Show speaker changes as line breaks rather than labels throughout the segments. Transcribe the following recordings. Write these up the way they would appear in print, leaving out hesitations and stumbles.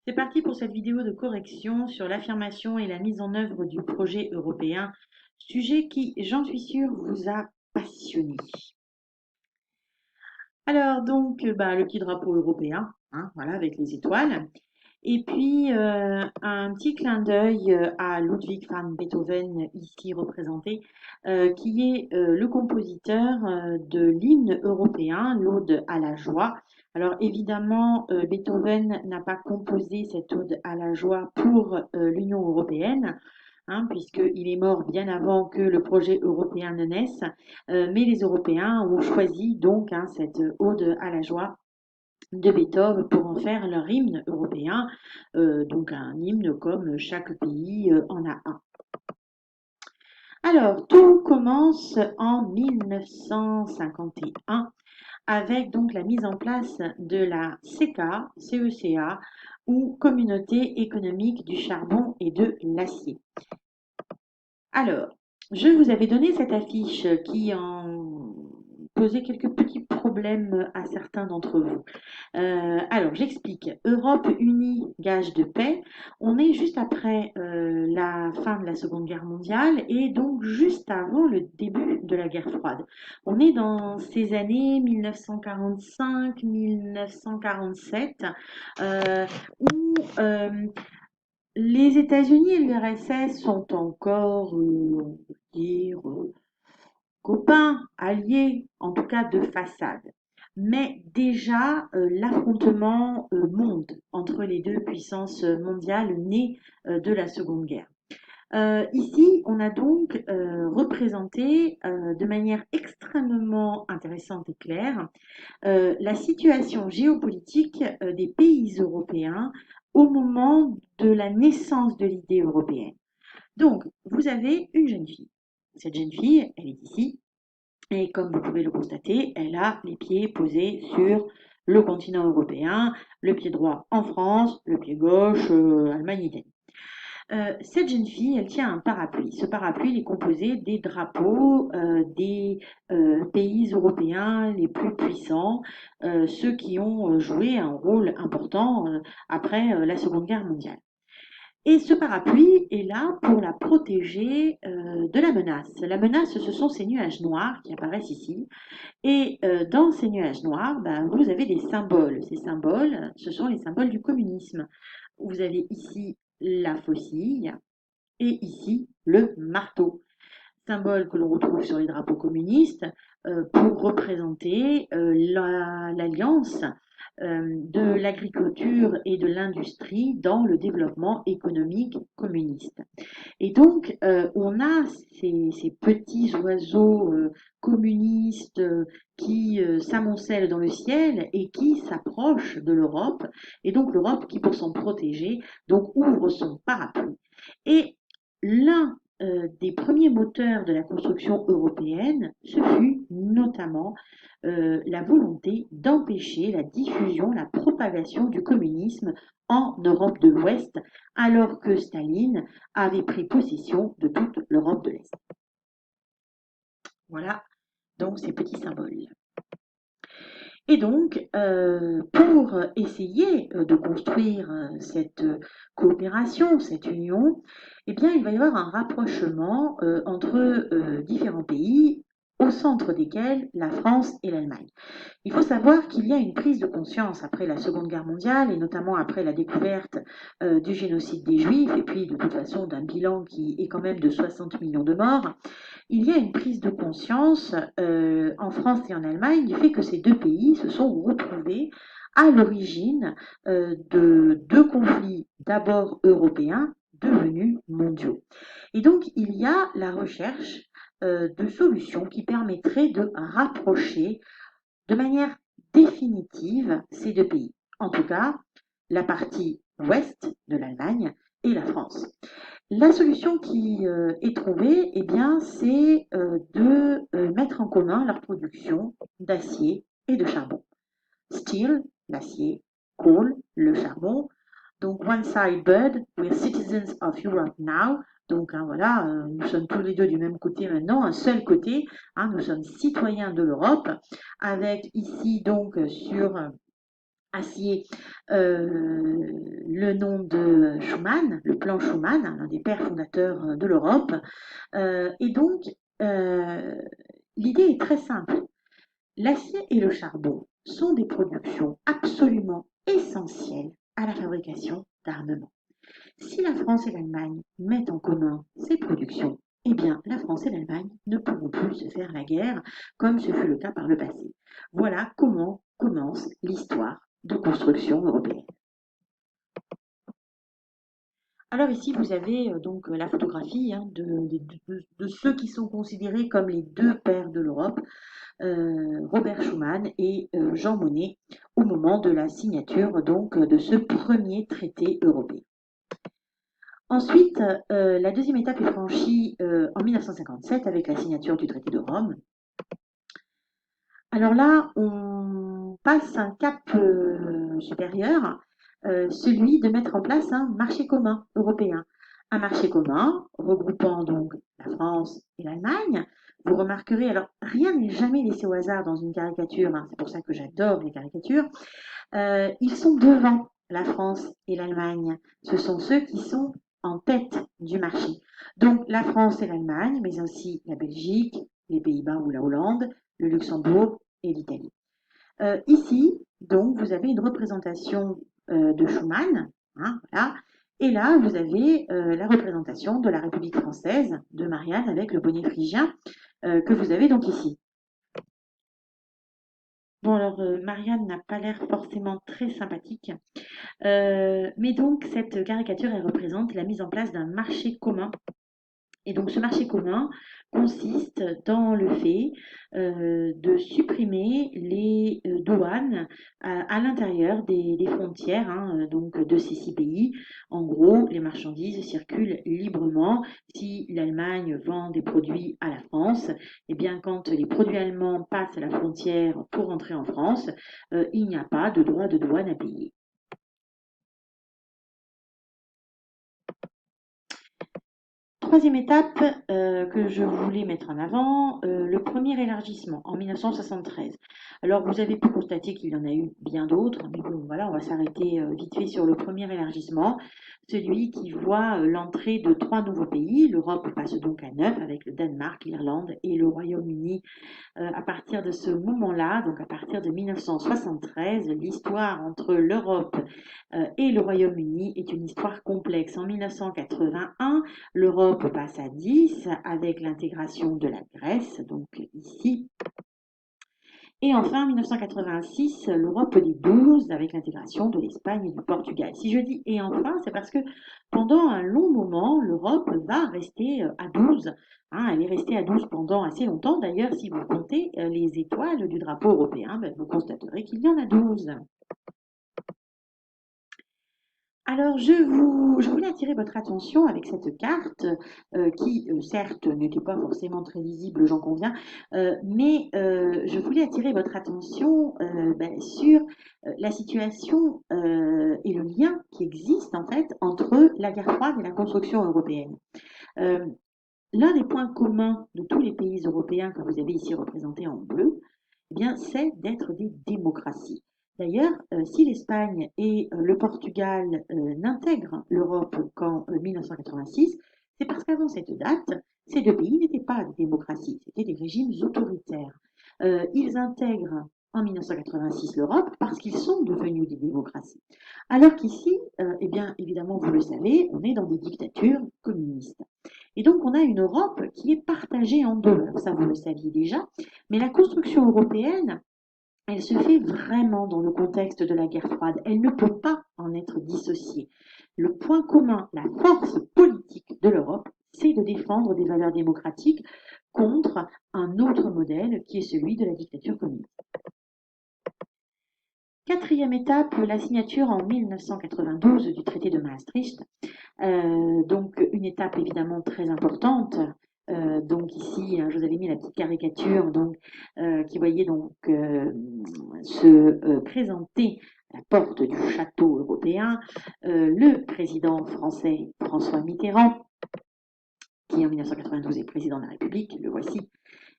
C'est parti pour cette vidéo de correction sur l'affirmation et la mise en œuvre du projet européen, sujet qui, j'en suis sûre, vous a passionné. Alors donc, le petit drapeau européen, hein, voilà, avec les étoiles. Et puis, un petit clin d'œil à Ludwig van Beethoven, ici représenté, qui est le compositeur de l'hymne européen, l'Ode à la joie. Alors évidemment, Beethoven n'a pas composé cette Ode à la joie pour l'Union européenne, hein, puisqu'il est mort bien avant que le projet européen ne naisse, mais les Européens ont choisi donc hein, cette Ode à la joie de Beethoven pour en faire leur hymne européen, donc un hymne comme chaque pays en a un. Alors, tout commence en 1951 avec donc la mise en place de la CECA, CECA, ou Communauté économique du charbon et de l'acier. Alors, je vous avais donné cette affiche qui en posait quelques petits problèmes à certains d'entre vous. Alors, j'explique. Europe unie, gage de paix. On est juste après la fin de la Seconde Guerre mondiale et donc juste avant le début de la guerre froide. On est dans ces années 1945-1947 où les États-Unis et l'URSS sont encore, on peut dire, copains, alliés, en tout cas de façade. Mais déjà, l'affrontement monte entre les deux puissances mondiales nées de la Seconde Guerre. Ici, on a donc représenté de manière extrêmement intéressante et claire la situation géopolitique des pays européens au moment de la naissance de l'idée européenne. Donc, vous avez une jeune fille. Cette jeune fille, elle est ici, et comme vous pouvez le constater, elle a les pieds posés sur le continent européen, le pied droit en France, le pied gauche, Allemagne, Italie. Cette jeune fille, elle tient un parapluie. Ce parapluie, il est composé des drapeaux des pays européens les plus puissants, ceux qui ont joué un rôle important après la Seconde Guerre mondiale. Et ce parapluie est là pour la protéger de la menace. La menace, ce sont ces nuages noirs qui apparaissent ici. Et dans ces nuages noirs, vous avez des symboles. Ces symboles, ce sont les symboles du communisme. Vous avez ici la faucille et ici le marteau, symbole que l'on retrouve sur les drapeaux communistes pour représenter l'alliance de l'agriculture et de l'industrie dans le développement économique communiste. Et donc, on a ces petits oiseaux communistes qui s'amoncellent dans le ciel et qui s'approchent de l'Europe. Et donc, l'Europe qui, pour s'en protéger, donc ouvre son parapluie. Et l'un des premiers moteurs de la construction européenne, ce fut notamment la volonté d'empêcher la diffusion, la propagation du communisme en Europe de l'Ouest, alors que Staline avait pris possession de toute l'Europe de l'Est. Voilà donc ces petits symboles. Et donc, pour essayer de construire cette coopération, cette union, eh bien, il va y avoir un rapprochement entre différents pays, au centre desquels la France et l'Allemagne. Il faut savoir qu'il y a une prise de conscience après la Seconde Guerre mondiale et notamment après la découverte du génocide des Juifs et puis de toute façon d'un bilan qui est quand même de 60 millions de morts. Il y a une prise de conscience en France et en Allemagne du fait que ces deux pays se sont retrouvés à l'origine de deux conflits d'abord européens devenus mondiaux. Et donc il y a la recherche de solutions qui permettraient de rapprocher de manière définitive ces deux pays. En tout cas, la partie ouest de l'Allemagne et la France. La solution qui est trouvée, eh bien, c'est de mettre en commun leur production d'acier et de charbon. Steel, l'acier, coal, le charbon. Donc, one side bird, we're citizens of Europe now. Donc, hein, voilà, nous sommes tous les deux du même côté maintenant, un seul côté. Hein, nous sommes citoyens de l'Europe, avec ici donc sur acier le nom de Schuman, le plan Schuman, l'un des pères fondateurs de l'Europe. Et donc, euh, l'idée est très simple. L'acier et le charbon sont des productions absolument essentielles à la fabrication d'armements. Si la France et l'Allemagne mettent en commun ces productions, eh bien, la France et l'Allemagne ne pourront plus se faire la guerre comme ce fut le cas par le passé. Voilà comment commence l'histoire de construction européenne. Alors ici, vous avez donc la photographie hein, de ceux qui sont considérés comme les deux pères de l'Europe, Robert Schuman et Jean Monnet, au moment de la signature donc de ce premier traité européen. Ensuite, la deuxième étape est franchie en 1957 avec la signature du traité de Rome. Alors là, on passe un cap supérieur, celui de mettre en place un marché commun européen. Un marché commun regroupant donc la France et l'Allemagne. Vous remarquerez, alors rien n'est jamais laissé au hasard dans une caricature, hein, c'est pour ça que j'adore les caricatures. Ils sont devant la France et l'Allemagne. Ce sont ceux qui sont en tête du marché. Donc la France et l'Allemagne, mais aussi la Belgique, les Pays-Bas ou la Hollande, le Luxembourg et l'Italie. Ici, donc, vous avez une représentation de Schuman, hein, voilà. Et là, vous avez la représentation de la République française de Marianne avec le bonnet phrygien que vous avez donc ici. Bon, alors, Marianne n'a pas l'air forcément très sympathique. Mais donc, cette caricature, elle représente la mise en place d'un marché commun. Et donc, ce marché commun consiste dans le fait de supprimer les douanes à l'intérieur des frontières hein, donc de ces six pays. En gros, les marchandises circulent librement. Si l'Allemagne vend des produits à la France, eh bien, quand les produits allemands passent à la frontière pour entrer en France, il n'y a pas de droit de douane à payer. Troisième étape que je voulais mettre en avant, le premier élargissement en 1973. Alors vous avez pu constater qu'il y en a eu bien d'autres, mais bon voilà, on va s'arrêter vite fait sur le premier élargissement, celui qui voit l'entrée de trois nouveaux pays. L'Europe passe donc à neuf avec le Danemark, l'Irlande et le Royaume-Uni à partir de ce moment-là, donc à partir de 1973, l'histoire entre l'Europe et le Royaume-Uni est une histoire complexe. En 1981, l'Europe passe à 10 avec l'intégration de la Grèce, donc ici. Et enfin, en 1986, l'Europe des 12 avec l'intégration de l'Espagne et du Portugal. Si je dis et enfin, c'est parce que pendant un long moment, l'Europe va rester à 12. Hein, elle est restée à 12 pendant assez longtemps. D'ailleurs, si vous comptez les étoiles du drapeau européen, ben, vous constaterez qu'il y en a 12. Alors, je voulais attirer votre attention avec cette carte qui, certes, n'était pas forcément très lisible, j'en conviens, mais je voulais attirer votre attention ben, sur la situation et le lien qui existe en fait entre la guerre froide et la construction européenne. Euh, L'un des points communs de tous les pays européens que vous avez ici représentés en bleu, eh bien, c'est d'être des démocraties. D'ailleurs, si l'Espagne et le Portugal n'intègrent l'Europe qu'en 1986, c'est parce qu'avant cette date, ces deux pays n'étaient pas des démocraties, c'était des régimes autoritaires. Ils intègrent en 1986 l'Europe parce qu'ils sont devenus des démocraties. Alors qu'ici, eh bien, évidemment, vous le savez, on est dans des dictatures communistes. Et donc, on a une Europe qui est partagée en deux. Alors, ça, vous le saviez déjà. Mais la construction européenne, elle se fait vraiment dans le contexte de la guerre froide. Elle ne peut pas en être dissociée. Le point commun, la force politique de l'Europe, c'est de défendre des valeurs démocratiques contre un autre modèle qui est celui de la dictature communiste. Quatrième étape, la signature en 1992 du traité de Maastricht. Donc une étape évidemment très importante. Donc ici, je vous avais mis la petite caricature donc, qui voyait donc se présenter à la porte du château européen le président français François Mitterrand, qui en 1992 est président de la République, le voici,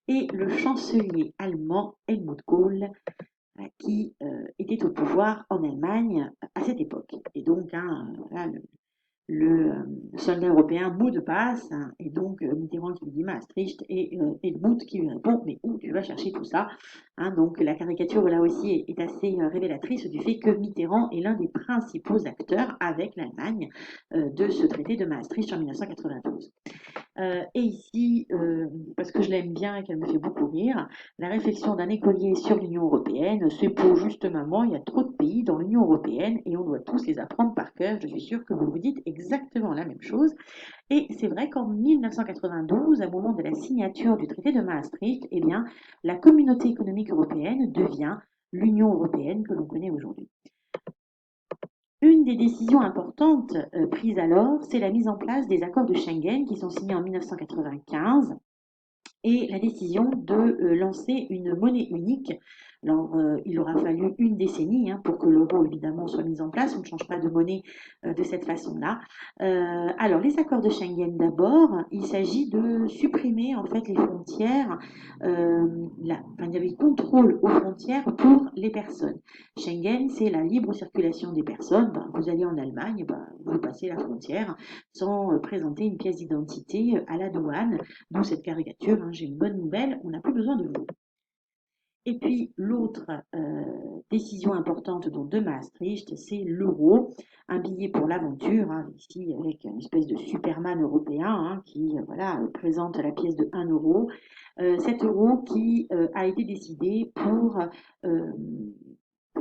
et le chancelier allemand Helmut Kohl, qui était au pouvoir en Allemagne à cette époque. Et donc, hein, voilà, le soldat européen mot de passe, hein, et donc Mitterrand qui lui dit Maastricht et Helmut qui lui répond mais où tu vas chercher tout ça, hein, donc la caricature là aussi est assez révélatrice du fait que Mitterrand est l'un des principaux acteurs avec l'Allemagne de ce traité de Maastricht en 1992. Et ici, parce que je l'aime bien et qu'elle me fait beaucoup rire, la réflexion d'un écolier sur l'Union européenne, c'est pour juste maman, il y a trop de pays dans l'Union européenne et on doit tous les apprendre par cœur. Je suis sûre que vous vous dites exactement la même chose. Et c'est vrai qu'en 1992, au moment de la signature du traité de Maastricht, eh bien, la communauté économique européenne devient l'Union européenne que l'on connaît aujourd'hui. Une des décisions importantes prises alors, c'est la mise en place des accords de Schengen qui sont signés en 1995 et la décision de lancer une monnaie unique. Alors, il aura fallu une décennie hein, pour que l'euro, évidemment, soit mis en place. On ne change pas de monnaie de cette façon-là. Alors, les accords de Schengen, d'abord, il s'agit de supprimer, en fait, les frontières. Enfin, il y avait le contrôle aux frontières pour les personnes. Schengen, c'est la libre circulation des personnes. Ben, vous allez en Allemagne, ben, vous passez la frontière sans présenter une pièce d'identité à la douane. D'où cette caricature, hein, j'ai une bonne nouvelle, on n'a plus besoin de vous. Et puis l'autre décision importante donc, de Maastricht, c'est l'euro, un billet pour l'aventure, hein, ici avec une espèce de Superman européen hein, qui voilà, présente la pièce de 1 euro. Cet euro qui a été décidé pour euh,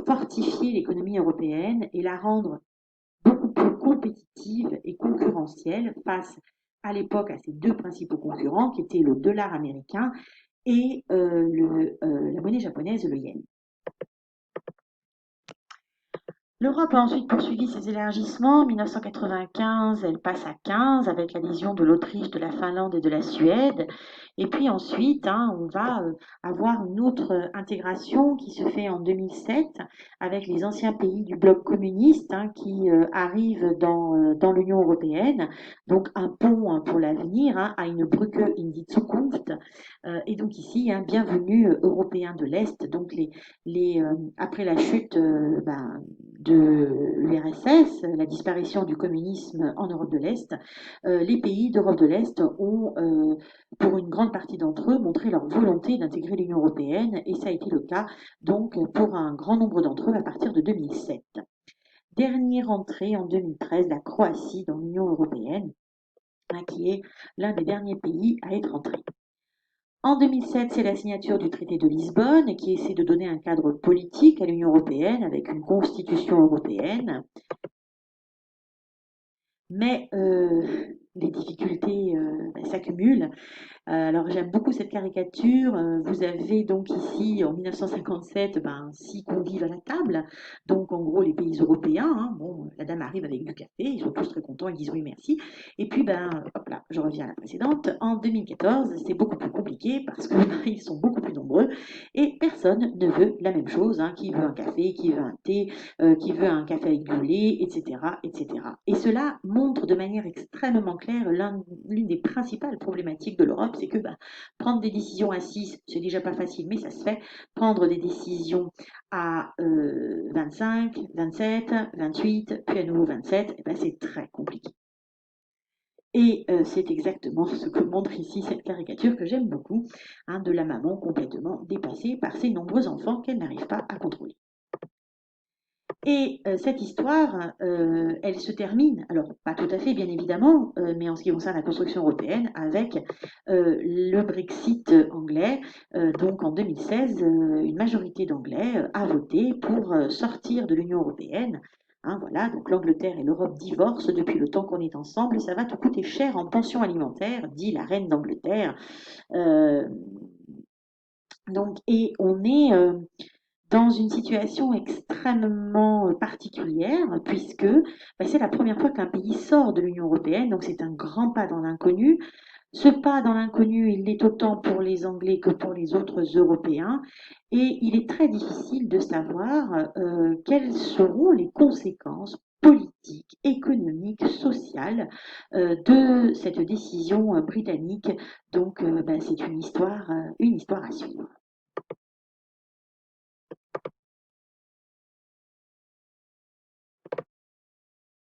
fortifier l'économie européenne et la rendre beaucoup plus compétitive et concurrentielle face à l'époque à ses deux principaux concurrents qui étaient le dollar américain et la monnaie japonaise, le yen. L'Europe a ensuite poursuivi ses élargissements. En 1995, elle passe à 15 avec l'adhésion de l'Autriche, de la Finlande et de la Suède. Et puis ensuite, hein, on va avoir une autre intégration qui se fait en 2007 avec les anciens pays du bloc communiste hein, qui arrivent dans l'Union européenne. Donc un pont hein, pour l'avenir, hein, eine Brücke in die Zukunft. Et donc ici, hein, bienvenue européens de l'Est. Donc après la chute de l'URSS, la disparition du communisme en Europe de l'Est, les pays d'Europe de l'Est ont, pour une grande partie d'entre eux, montré leur volonté d'intégrer l'Union européenne, et ça a été le cas donc pour un grand nombre d'entre eux à partir de 2007. Dernière entrée en 2013, la Croatie dans l'Union européenne, hein, qui est l'un des derniers pays à être entré. En 2007, c'est la signature du traité de Lisbonne qui essaie de donner un cadre politique à l'Union européenne avec une constitution européenne. Mais les difficultés s'accumulent. Alors j'aime beaucoup cette caricature. Vous avez donc ici en 1957 6 convives à la table. Donc en gros les pays européens. Hein. Bon, la dame arrive avec du café, ils sont tous très contents, ils disent oui merci. Et puis hop là, je reviens à la précédente. En 2014, c'est beaucoup plus compliqué parce que ils sont beaucoup plus nombreux et personne ne veut la même chose. Hein. Qui veut un café, qui veut un thé, qui veut un café avec du lait, etc., etc. Et cela montre de manière extrêmement claire l'une des principales problématiques de l'Europe, c'est que prendre des décisions à 6, c'est déjà pas facile, mais ça se fait. Prendre des décisions à 25, 27, 28, puis à nouveau 27, c'est très compliqué. Et c'est exactement ce que montre ici cette caricature que j'aime beaucoup, hein, de la maman complètement dépassée par ses nombreux enfants qu'elle n'arrive pas à contrôler. Et cette histoire, elle se termine, alors pas tout à fait bien évidemment, mais en ce qui concerne la construction européenne, avec le Brexit anglais. Donc en 2016, une majorité d'Anglais a voté pour sortir de l'Union européenne. Hein, voilà, donc l'Angleterre et l'Europe divorcent depuis le temps qu'on est ensemble. Ça va te coûter cher en pension alimentaire, dit la reine d'Angleterre. Euh, donc, et on est dans une situation extrêmement particulière, puisque c'est la première fois qu'un pays sort de l'Union européenne, donc c'est un grand pas dans l'inconnu. Ce pas dans l'inconnu, il l'est autant pour les Anglais que pour les autres Européens, et il est très difficile de savoir quelles seront les conséquences politiques, économiques, sociales de cette décision britannique. Donc c'est une histoire à suivre.